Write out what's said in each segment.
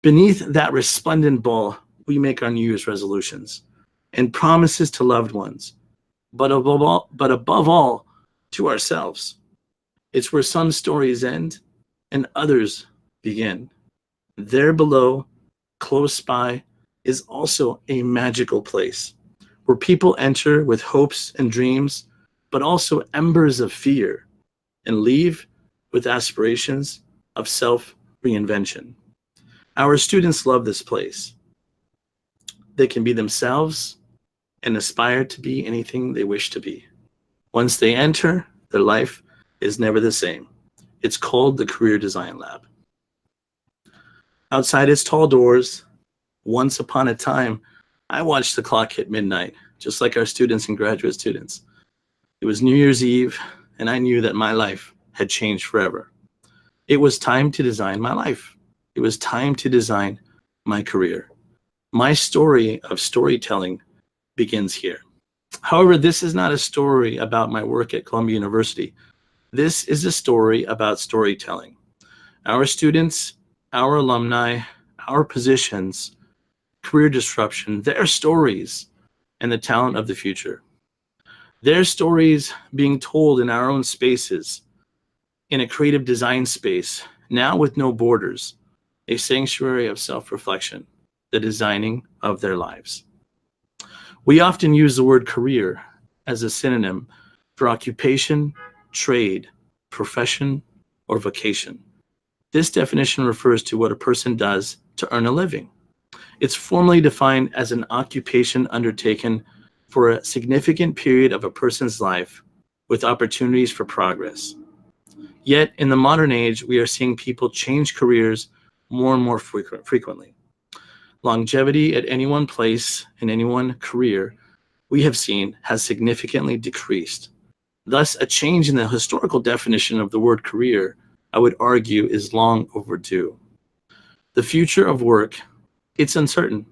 Beneath that resplendent ball, we make our New Year's resolutions and promises to loved ones, but above all, to ourselves. It's where some stories end and others begin. There below, close by, is also a magical place where people enter with hopes and dreams, but also embers of fear, and leave with aspirations of self-reinvention. Our students love this place. They can be themselves and aspire to be anything they wish to be. Once they enter, their life is never the same. It's called the Career Design Lab. Outside its tall doors, once upon a time, I watched the clock hit midnight, just like our students and graduate students. It was New Year's Eve, and I knew that my life had changed forever. It was time to design my life. It was time to design my career. My story of storytelling begins here. However, this is not a story about my work at Columbia University. This is a story about storytelling. Our students, our alumni, our positions, career disruption, their stories, and the talent of the future. Their stories being told in our own spaces, in a creative design space, now with no borders, a sanctuary of self-reflection, the designing of their lives. We often use the word career as a synonym for occupation, trade, profession, or vocation. This definition refers to what a person does to earn a living. It's formally defined as an occupation undertaken for a significant period of a person's life with opportunities for progress. Yet in the modern age, we are seeing people change careers more and more frequently. Longevity at any one place in any one career we have seen has significantly decreased. Thus, a change in the historical definition of the word career, I would argue, is long overdue. The future of work, it's uncertain.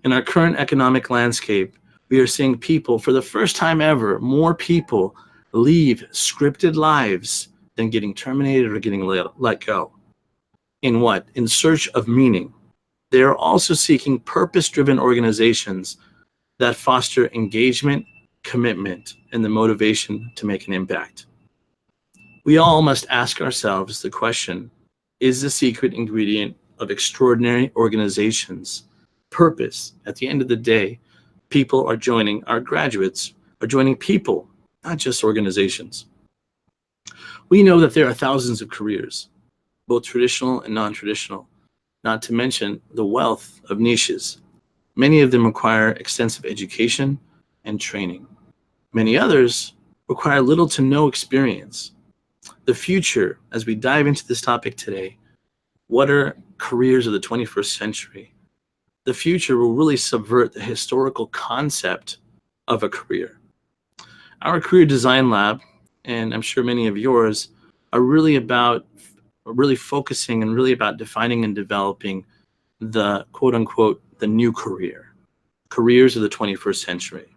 In our current economic landscape, we are seeing people, for the first time ever, more people leave scripted lives than getting terminated or getting let go. In what? In search of meaning. They are also seeking purpose-driven organizations that foster engagement, commitment, and the motivation to make an impact. We all must ask ourselves the question, is the secret ingredient of extraordinary organizations purpose? At the end of the day, people are joining, our graduates are joining people, not just organizations. We know that there are thousands of careers, both traditional and non-traditional, not to mention the wealth of niches. Many of them require extensive education and training. Many others require little to no experience. The future, as we dive into this topic today, what are careers of the 21st century? The future will really subvert the historical concept of a career. Our Career Design Lab, and I'm sure many of yours, are really focusing and really about defining and developing the quote unquote, the new career, careers of the 21st century.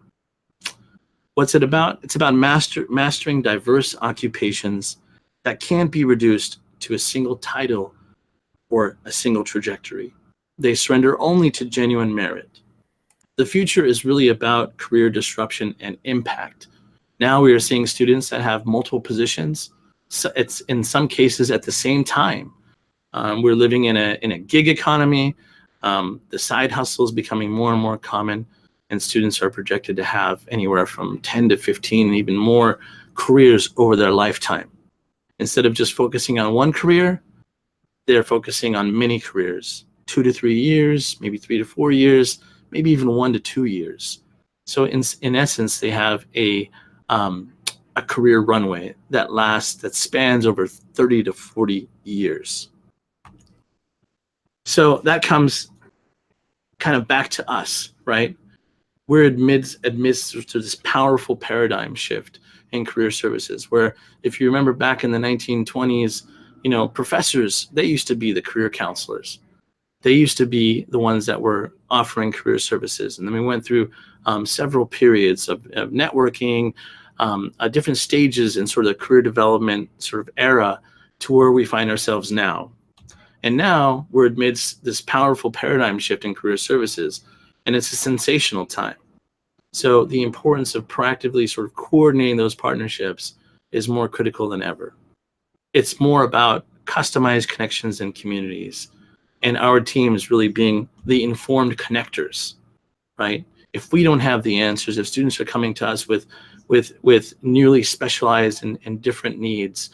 What's it about? It's about mastering diverse occupations that can't be reduced to a single title or a single trajectory. They surrender only to genuine merit. The future is really about career disruption and impact. Now we are seeing students that have multiple positions. So it's in some cases at the same time. We're living in a gig economy. The side hustle is becoming more and more common, and students are projected to have anywhere from 10 to 15 and even more careers over their lifetime. Instead of just focusing on one career, they're focusing on many careers, 2 to 3 years, maybe 3 to 4 years, maybe even 1 to 2 years. So in essence, they have a career runway that spans over 30 to 40 years. So that comes kind of back to us, right? We're amidst to this powerful paradigm shift in career services, where if you remember back in the 1920s, professors, they used to be the career counselors. They used to be the ones that were offering career services. And then we went through several periods of networking, different stages in sort of the career development sort of era to where we find ourselves now. And now we're amidst this powerful paradigm shift in career services, and it's a sensational time. So the importance of proactively sort of coordinating those partnerships is more critical than ever. It's more about customized connections and communities, and our teams really being the informed connectors, right? If we don't have the answers, if students are coming to us with newly specialized and different needs,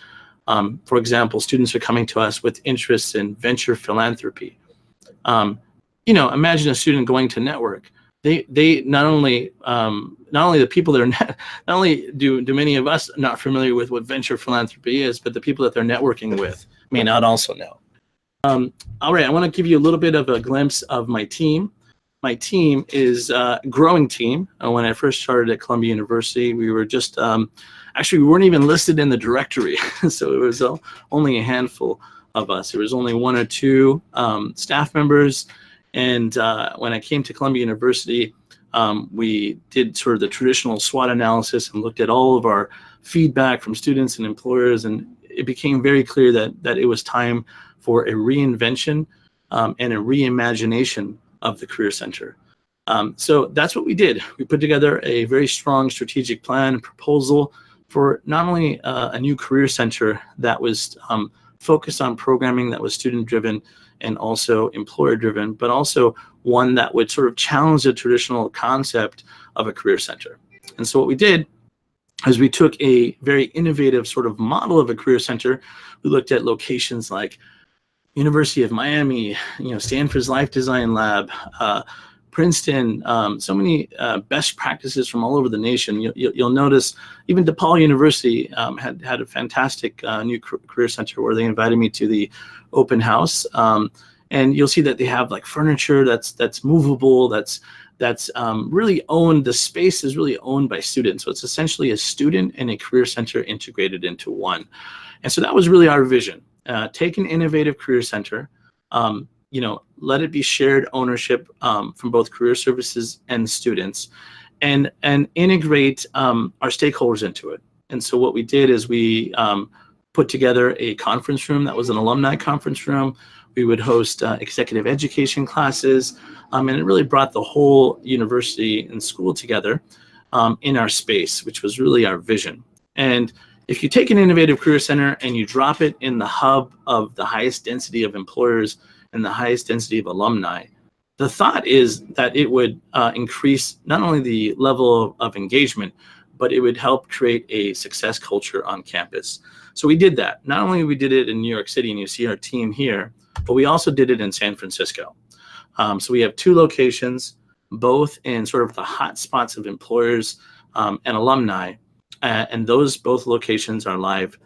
for example, students are coming to us with interests in venture philanthropy. Imagine a student going to network. They not only the people that are not only do many of us not familiar with what venture philanthropy is, but the people that they're networking with may not also know. All right, I want to give you a little bit of a glimpse of my team. My team is a growing team. When I first started at Columbia University, we were just actually, we weren't even listed in the directory, so it was only a handful of us. There was only one or two staff members. And when I came to Columbia University, we did sort of the traditional SWOT analysis and looked at all of our feedback from students and employers. And it became very clear that it was time for a reinvention and a reimagination of the Career Center. So that's what we did. We put together a very strong strategic plan and proposal for not only a new Career Center that was focused on programming that was student-driven and also employer-driven, but also one that would sort of challenge the traditional concept of a Career Center. And so what we did is we took a very innovative sort of model of a Career Center. We looked at locations like University of Miami, Stanford's Life Design Lab, Princeton, so many best practices from all over the nation. You'll notice even DePaul University had a fantastic new career center where they invited me to the open house. And you'll see that they have like furniture that's movable, that's really owned. The space is really owned by students. So it's essentially a student and a career center integrated into one. And so that was really our vision. Take an innovative career center, let it be shared ownership from both career services and students, and integrate our stakeholders into it. And so what we did is we put together a conference room that was an alumni conference room. We would host executive education classes, and it really brought the whole university and school together in our space, which was really our vision. And if you take an innovative career center and you drop it in the hub of the highest density of employers and the highest density of alumni, the thought is that it would increase not only the level of engagement, but it would help create a success culture on campus. So we did that. Not only we did it in New York City, and you see our team here, but we also did it in San Francisco. So we have two locations, both in sort of the hot spots of employers and alumni. And those both locations are live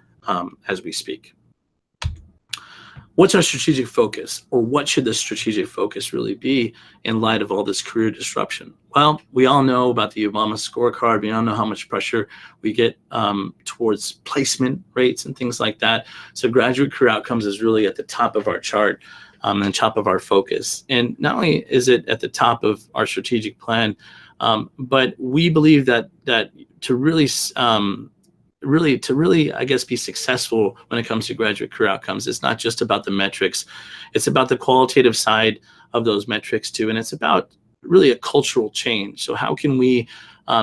as we speak. What's our strategic focus, or what should the strategic focus really be in light of all this career disruption? Well, we all know about the Obama scorecard. We all know how much pressure we get towards placement rates and things like that. So graduate career outcomes is really at the top of our chart and top of our focus. And not only is it at the top of our strategic plan, but we believe that to really, I guess, be successful when it comes to graduate career outcomes, it's not just about the metrics. It's about the qualitative side of those metrics too. And it's about really a cultural change. So how can we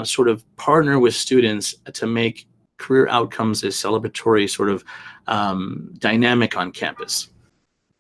sort of partner with students to make career outcomes a celebratory sort of dynamic on campus?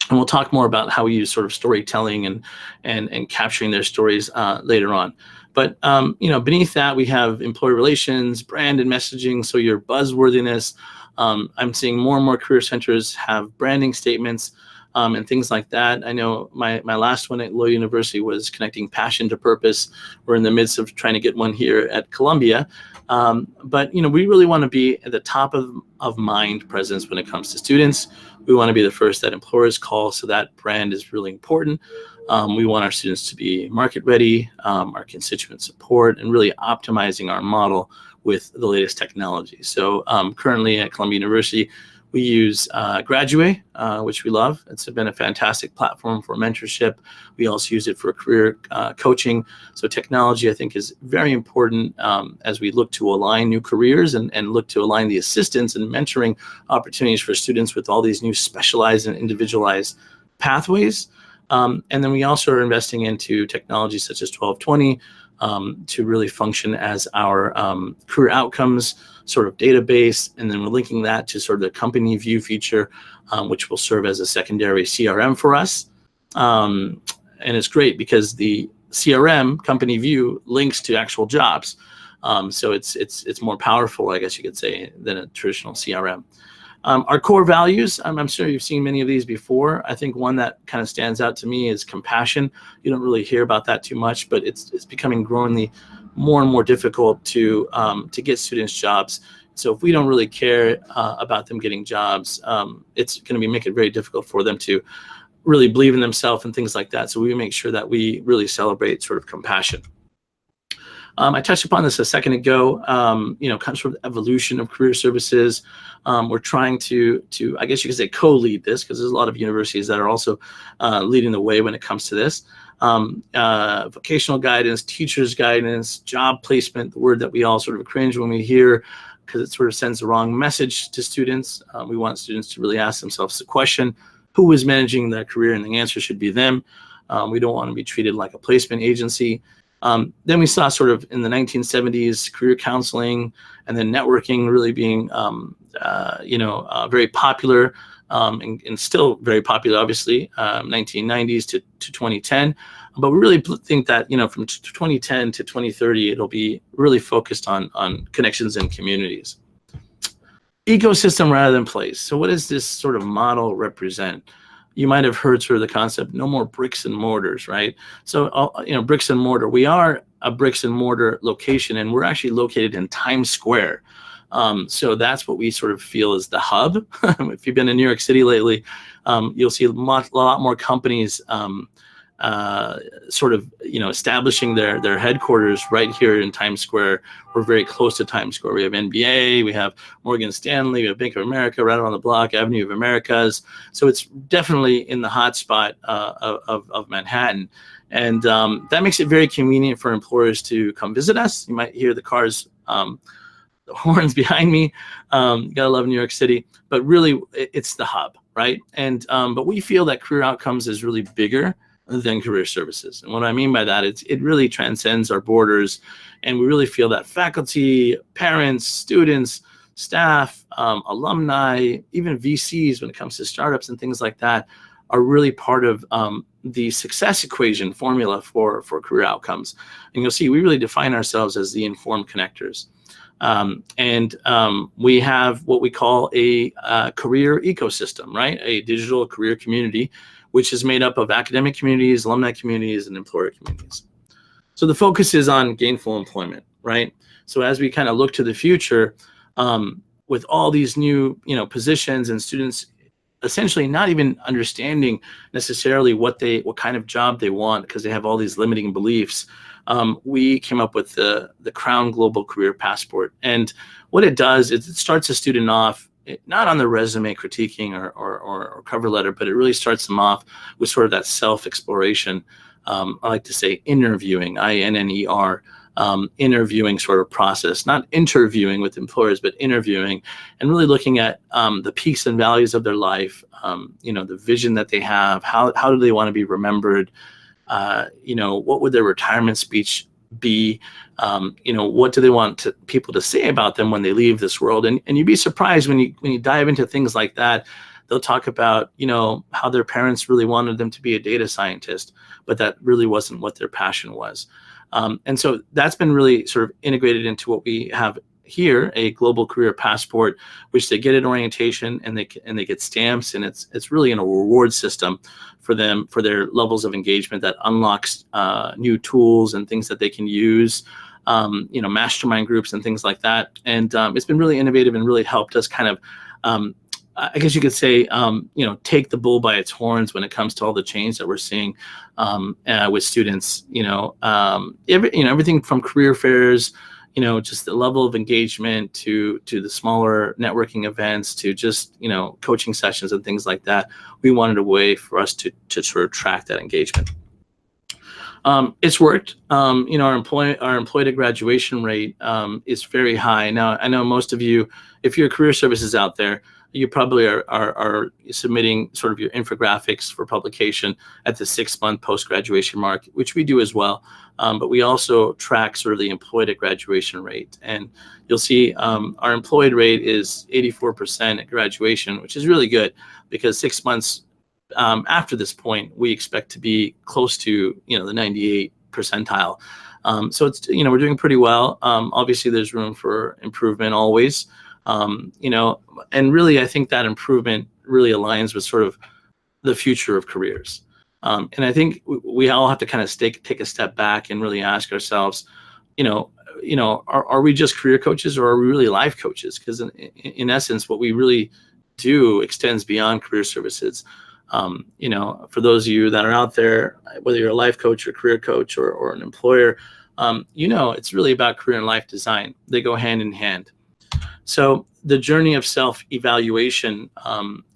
And we'll talk more about how we use sort of storytelling and capturing their stories later on. But beneath that, we have employee relations, brand and messaging. So your buzzworthiness. I'm seeing more and more career centers have branding statements and things like that. I know my last one at Loyola University was connecting passion to purpose. We're in the midst of trying to get one here at Columbia. But we really want to be at the top of mind presence when it comes to students. We want to be the first that employers call, so that brand is really important. We want our students to be market ready, our constituent support, and really optimizing our model with the latest technology. So currently at Columbia University, we use Graduate, which we love. It's been a fantastic platform for mentorship. We also use it for career coaching. So technology, I think, is very important as we look to align new careers and look to align the assistance and mentoring opportunities for students with all these new specialized and individualized pathways. And then we also are investing into technologies such as 1220 to really function as our career outcomes sort of database. And then we're linking that to sort of the company view feature, which will serve as a secondary CRM for us. And it's great because the CRM company view links to actual jobs. So it's more powerful, I guess you could say, than a traditional CRM. Our core values, I'm sure you've seen many of these before. I think one that kind of stands out to me is compassion. You don't really hear about that too much, but it's becoming growingly more and more difficult to get students jobs. So if we don't really care about them getting jobs, it's going to make it very difficult for them to really believe in themselves and things like that. So we make sure that we really celebrate sort of compassion. I touched upon this a second ago, kind of sort of evolution of career services. We're trying to, I guess you could say, co-lead this, because there's a lot of universities that are also leading the way when it comes to this. Vocational guidance, teachers guidance, job placement, the word that we all sort of cringe when we hear, because it sort of sends the wrong message to students. We want students to really ask themselves the question, who is managing their career? And the answer should be them. We don't want to be treated like a placement agency. Then we saw sort of in the 1970s career counseling and then networking really being very popular and still very popular, obviously, 1990s to 2010. But we really think that from 2010 to 2030 it'll be really focused on connections and communities. Ecosystem rather than place. So what does this sort of model represent? You might have heard sort of the concept, no more bricks and mortars, right? So, bricks and mortar, we are a bricks and mortar location, and we're actually located in Times Square. So that's what we sort of feel is the hub. If you've been in New York City lately, you'll see a lot more companies establishing their headquarters right here in Times Square. We're very close to Times Square. We have NBA, we have Morgan Stanley, we have Bank of America right around the block, Avenue of Americas. So it's definitely in the hot spot of Manhattan. And that makes it very convenient for employers to come visit us. You might hear the cars, the horns behind me. You gotta love New York City, but really it's the hub, right? And but we feel that career outcomes is really bigger than career services. And what I mean by that, it really transcends our borders. And we really feel that faculty, parents, students, staff, alumni, even VCs when it comes to startups and things like that are really part of the success equation formula for career outcomes. And you'll see we really define ourselves as the informed connectors. We have what we call a career ecosystem, right? A digital career community, which is made up of academic communities, alumni communities, and employer communities. So the focus is on gainful employment, right? So as we kind of look to the future, with all these new, positions and students essentially not even understanding necessarily what kind of job they want because they have all these limiting beliefs, we came up with the Crown Global Career Passport. And what it does is it starts a student off not on the resume critiquing or cover letter, but it really starts them off with sort of that self-exploration. I like to say interviewing, INNER, interviewing sort of process, not interviewing with employers, but interviewing and really looking at the peaks and valleys of their life, the vision that they have, how do they want to be remembered, what would their retirement speech be, what do they want people to say about them when they leave this world? And you'd be surprised when you dive into things like that. They'll talk about, how their parents really wanted them to be a data scientist, but that really wasn't what their passion was. And so that's been really sort of integrated into what we have here, a global career passport, which they get an orientation and they get stamps, and it's really in a reward system for them for their levels of engagement that unlocks new tools and things that they can use, mastermind groups and things like that. And it's been really innovative and really helped us kind of I guess you could say, take the bull by its horns when it comes to all the change that we're seeing with students. Everything from career fairs, just the level of engagement to the smaller networking events to just coaching sessions and things like that. We wanted a way for us to sort of track that engagement. It's worked. Our employee to graduation rate is very high. Now, I know most of you, if you're career services out there, you probably are submitting sort of your infographics for publication at the 6-month post-graduation mark, which we do as well. But we also track sort of the employed at graduation rate. And you'll see our employed rate is 84% at graduation, which is really good, because 6 months after this point, we expect to be close to, the 98 percentile. So it's, we're doing pretty well. Obviously, there's room for improvement always. And really, I think that improvement really aligns with sort of the future of careers. And I think we all have to kind of take a step back and really ask ourselves, are we just career coaches, or are we really life coaches? Because in essence, what we really do extends beyond career services. For those of you that are out there, whether you're a life coach or career coach or an employer, it's really about career and life design. They go hand in hand. So the journey of self-evaluation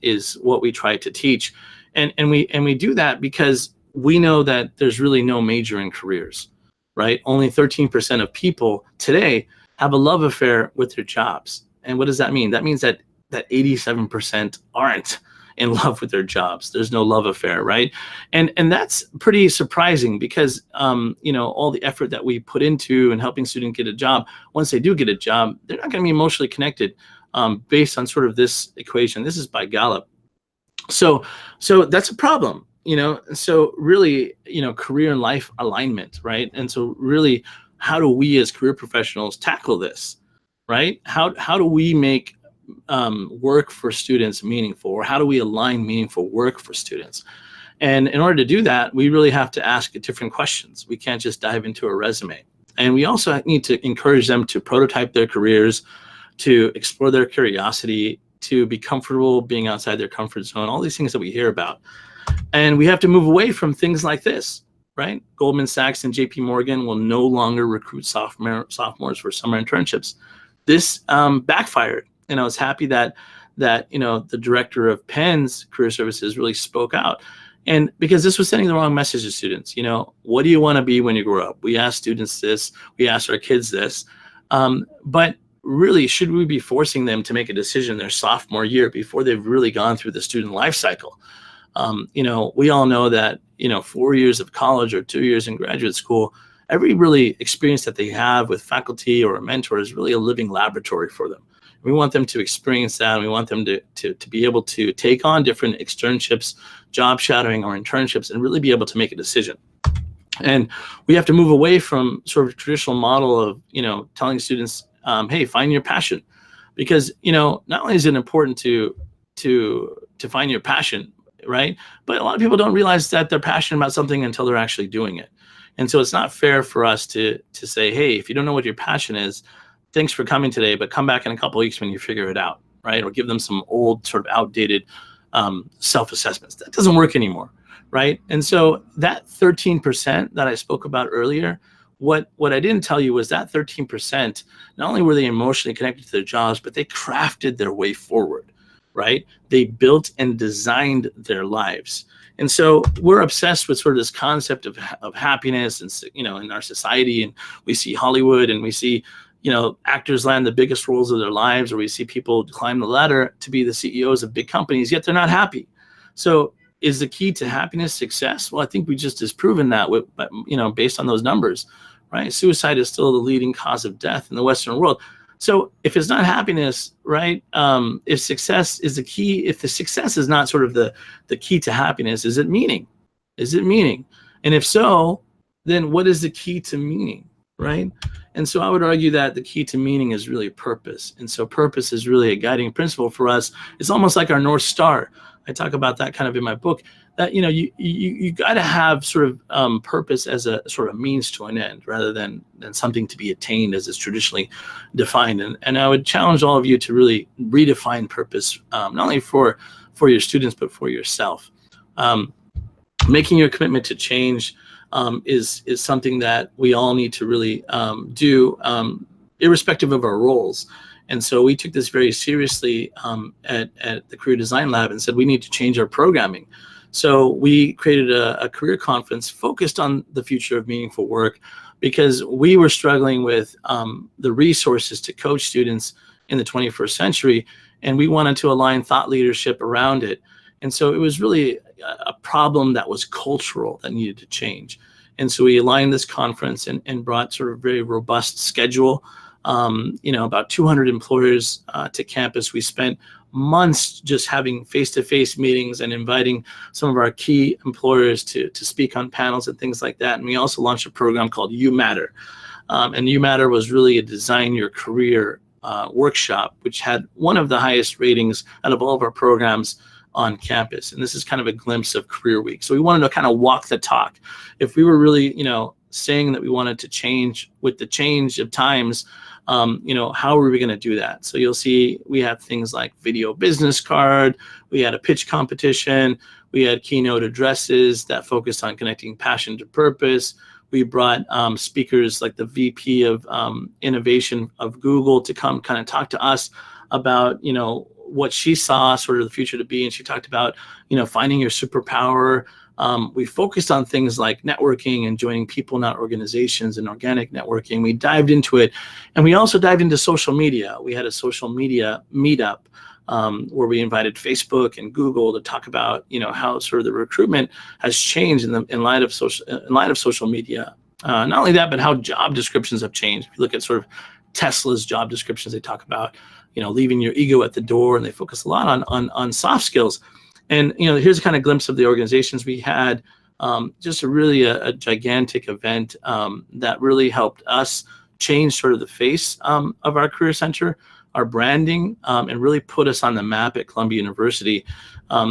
is what we try to teach. And we do that because we know that there's really no major in careers, right? Only 13% of people today have a love affair with their jobs. And what does that mean? That means that 87% aren't in love with their jobs. There's no love affair, right? And that's pretty surprising, because all the effort that we put into and helping students get a job, once they do get a job, they're not going to be emotionally connected based on sort of this equation. This is by Gallup. So that's a problem, so really, career and life alignment, right? And so really, how do we as career professionals tackle this, right? How do we make work for students meaningful, or how do we align meaningful work for students? And in order to do that, we really have to ask different questions. We can't just dive into a resume. And we also need to encourage them to prototype their careers, to explore their curiosity, to be comfortable being outside their comfort zone, all these things that we hear about. And we have to move away from things like this, right? Goldman Sachs and JP Morgan will no longer recruit sophomores for summer internships. This backfired. And I was happy that the director of Penn's career services really spoke out. And because this was sending the wrong message to students, what do you want to be when you grow up? We ask students this, we ask our kids this, but really, should we be forcing them to make a decision their sophomore year before they've really gone through the student life cycle? We all know that, 4 years of college or 2 years in graduate school, every really experience that they have with faculty or a mentor is really a living laboratory for them. We want them to experience that, and we want them to be able to take on different externships, job shadowing, or internships, and really be able to make a decision. And we have to move away from sort of traditional model of, telling students, hey, find your passion, because, not only is it important to find your passion, right? But a lot of people don't realize that they're passionate about something until they're actually doing it. And so it's not fair for us to say, hey, if you don't know what your passion is, thanks for coming today, but come back in a couple of weeks when you figure it out, right? Or give them some old sort of outdated self-assessments. That doesn't work anymore, right? And so that 13% that I spoke about earlier, what I didn't tell you was that 13%, not only were they emotionally connected to their jobs, but they crafted their way forward, right? They built and designed their lives. And so we're obsessed with sort of this concept of happiness, and, in our society, and we see Hollywood, and we see, actors land the biggest roles of their lives, or we see people climb the ladder to be the CEOs of big companies, yet they're not happy. So is the key to happiness success? Well, I think we just disproven that with, based on those numbers, right? Suicide is still the leading cause of death in the Western world. So if it's not happiness, right? If success is the key, if the success is not sort of the key to happiness, is it meaning? Is it meaning? And if so, then what is the key to meaning, right? And so I would argue that the key to meaning is really purpose. And so purpose is really a guiding principle for us. It's almost like our North Star. I talk about that kind of in my book, that, you got to have sort of purpose as a sort of means to an end, rather than something to be attained as it's traditionally defined. And I would challenge all of you to really redefine purpose, not only for your students, but for yourself. Making your commitment to change is something that we all need to really do, irrespective of our roles. And so we took this very seriously at the Career Design Lab, and said we need to change our programming. So we created a career conference focused on the future of meaningful work, because we were struggling with the resources to coach students in the 21st century. and we wanted to align thought leadership around it. And so it was really a problem that was cultural that needed to change. And so we aligned this conference and brought sort of a very robust schedule. About 200 employers to campus. We spent months just having face-to-face meetings and inviting some of our key employers to speak on panels and things like that. And we also launched a program called U Matter. And U Matter was really a design your career workshop, which had one of the highest ratings out of all of our programs on campus. And this is kind of a glimpse of Career Week. So we wanted to kind of walk the talk. If we were really, saying that we wanted to change with the change of times, how are we going to do that? So you'll see we have things like video business card. We had a pitch competition. We had keynote addresses that focused on connecting passion to purpose. We brought speakers like the VP of innovation of Google to come kind of talk to us about, what she saw sort of the future to be. And she talked about, finding your superpower. We focused on things like networking and joining people, not organizations, and organic networking. We dived into it. And we also dived into social media. We had a social media meetup where we invited Facebook and Google to talk about, how sort of the recruitment has changed in light of social media. Not only that, but how job descriptions have changed. If you look at sort of Tesla's job descriptions, they talk about, leaving your ego at the door, and they focus a lot on soft skills. And, here's a kind of glimpse of the organizations we had. Just a gigantic event that really helped us change sort of the face of our career center, our branding, and really put us on the map at Columbia University.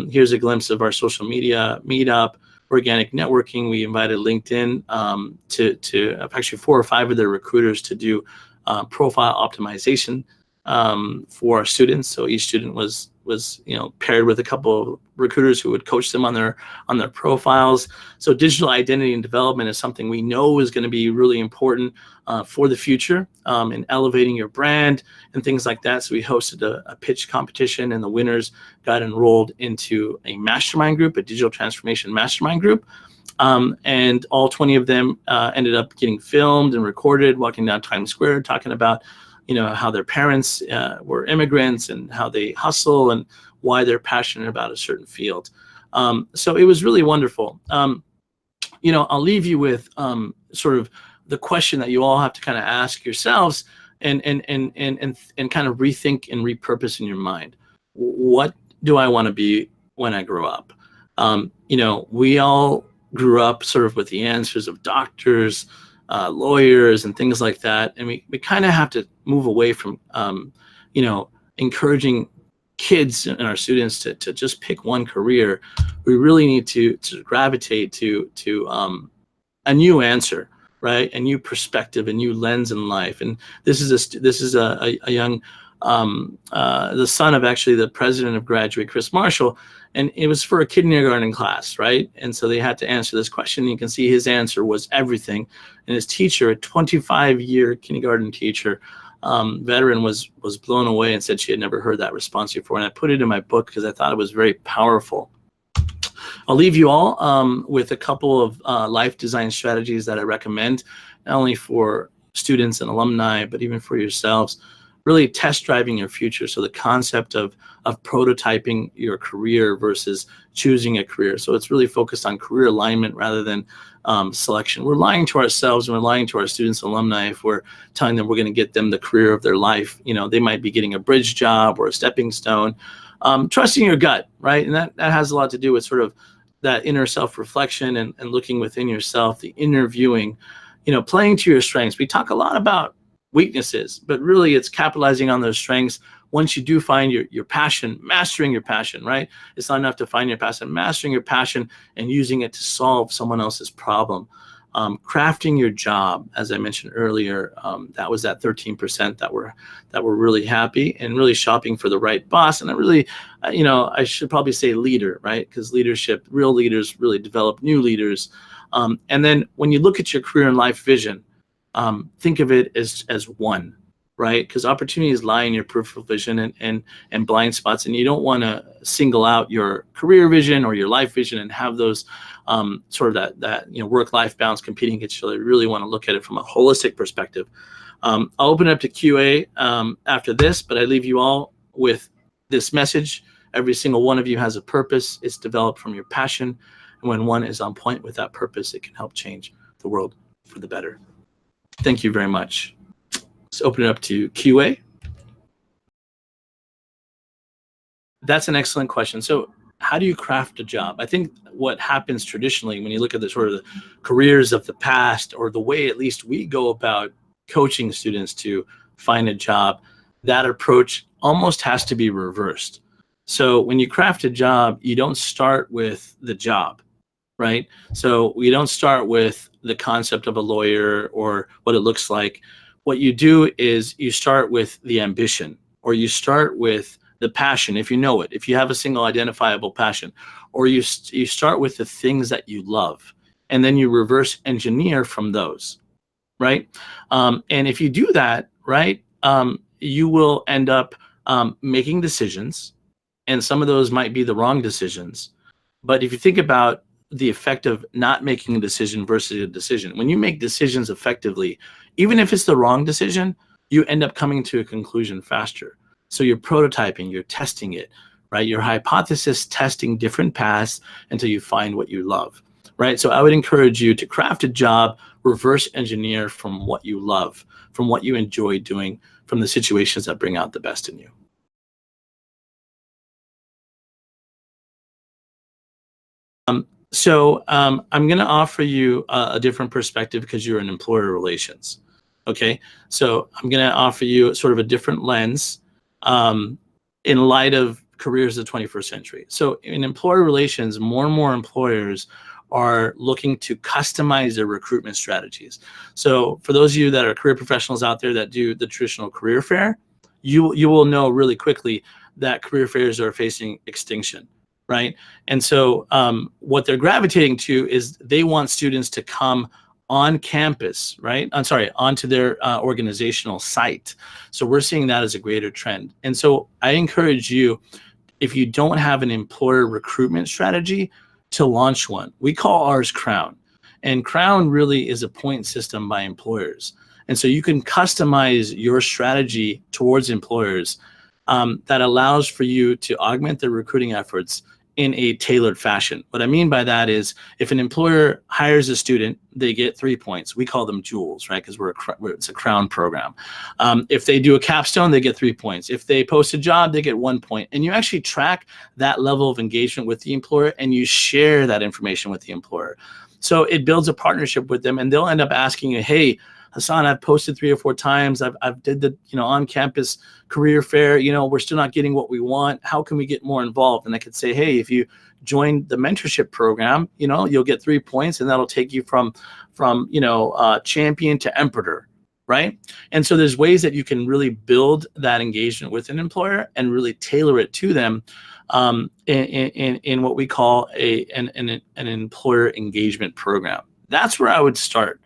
Here's a glimpse of our social media meetup, organic networking. We invited LinkedIn to actually 4 or 5 of their recruiters to do profile optimization for our students. So each student was paired with a couple of recruiters who would coach them on their profiles. So digital identity and development is something we know is going to be really important for the future in elevating your brand and things like that. So we hosted a pitch competition, and the winners got enrolled into a mastermind group, a digital transformation mastermind group. And all 20 of them ended up getting filmed and recorded, walking down Times Square, talking about how their parents were immigrants and how they hustle and why they're passionate about a certain field. So it was really wonderful. I'll leave you with sort of the question that you all have to kind of ask yourselves and kind of rethink and repurpose in your mind. What do I want to be when I grow up? We all grew up sort of with the answers of doctors, lawyers, and things like that. And we kind of have to move away from, encouraging kids and our students to just pick one career. We really need to gravitate to a new answer, right? A new perspective, a new lens in life. And this is a young, the son of actually the president of Graduate, Chris Marshall. And it was for a kindergarten class, right? And so they had to answer this question. You can see his answer was everything. And his teacher, a 25-year kindergarten teacher, veteran, was blown away and said she had never heard that response before. And I put it in my book because I thought it was very powerful. I'll leave you all with a couple of life design strategies that I recommend, not only for students and alumni, but even for yourselves. Really test driving your future. So the concept of prototyping your career versus choosing a career. So it's really focused on career alignment rather than selection. We're lying to ourselves and we're lying to our students and alumni if we're telling them we're going to get them the career of their life. They might be getting a bridge job or a stepping stone. Trusting your gut, right? And that has a lot to do with sort of that inner self-reflection and looking within yourself, the interviewing, playing to your strengths. We talk a lot about weaknesses, but really it's capitalizing on those strengths. Once you do find your passion, mastering your passion, right? It's not enough to find your passion, mastering your passion and using it to solve someone else's problem. Crafting your job, as I mentioned earlier, that was that 13% that were really happy, and really shopping for the right boss. And I really, I should probably say leader, right? Because leadership, real leaders really develop new leaders. And then when you look at your career and life vision, think of it as one, right? Because opportunities lie in your peripheral vision and blind spots, and you don't want to single out your career vision or your life vision and have those sort of that work-life balance competing against each other. You really want to look at it from a holistic perspective. I'll open it up to QA after this, but I leave you all with this message. Every single one of you has a purpose. It's developed from your passion. And when one is on point with that purpose, it can help change the world for the better. Thank you very much. Let's open it up to QA. That's an excellent question. So how do you craft a job? I think what happens traditionally when you look at the sort of the careers of the past, or the way at least we go about coaching students to find a job, that approach almost has to be reversed. So when you craft a job, you don't start with the job, right? So we don't start with the concept of a lawyer or what it looks like. What you do is you start with the ambition, or you start with the passion, if you know it, if you have a single identifiable passion, or you start with the things that you love, and then you reverse engineer from those, right? And if you do that, right, you will end up making decisions, and some of those might be the wrong decisions. But if you think about the effect of not making a decision versus a decision, when you make decisions effectively, even if it's the wrong decision, you end up coming to a conclusion faster. So you're prototyping, you're testing it, right? You're hypothesis testing different paths until you find what you love, right? So I would encourage you to craft a job, reverse engineer from what you love, from what you enjoy doing, from the situations that bring out the best in you. I'm going to offer you a different perspective because you're in employer relations. Okay, so I'm going to offer you sort of a different lens in light of careers of the 21st century. So in employer relations, more and more employers are looking to customize their recruitment strategies. So for those of you that are career professionals out there that do the traditional career fair, you will know really quickly that career fairs are facing extinction, right? And so what they're gravitating to is they want students to come on campus, right? I'm sorry, onto their organizational site. So we're seeing that as a greater trend. And so I encourage you, if you don't have an employer recruitment strategy, to launch one. We call ours Crown. And Crown really is a point system by employers. And so you can customize your strategy towards employers that allows for you to augment their recruiting efforts in a tailored fashion. What I mean by that is, if an employer hires a student, they get 3 points. We call them jewels, right? Because it's a Crown program. If they do a capstone, they get 3 points. If they post a job, they get 1 point. And you actually track that level of engagement with the employer, and you share that information with the employer. So it builds a partnership with them, and they'll end up asking you, hey, Hassan, I've posted 3 or 4 times. I've did the on-campus career fair. We're still not getting what we want. How can we get more involved? And I could say, hey, if you join the mentorship program, you'll get 3 points, and that'll take you from champion to emperor, right? And so there's ways that you can really build that engagement with an employer and really tailor it to them in what we call an employer engagement program. That's where I would start.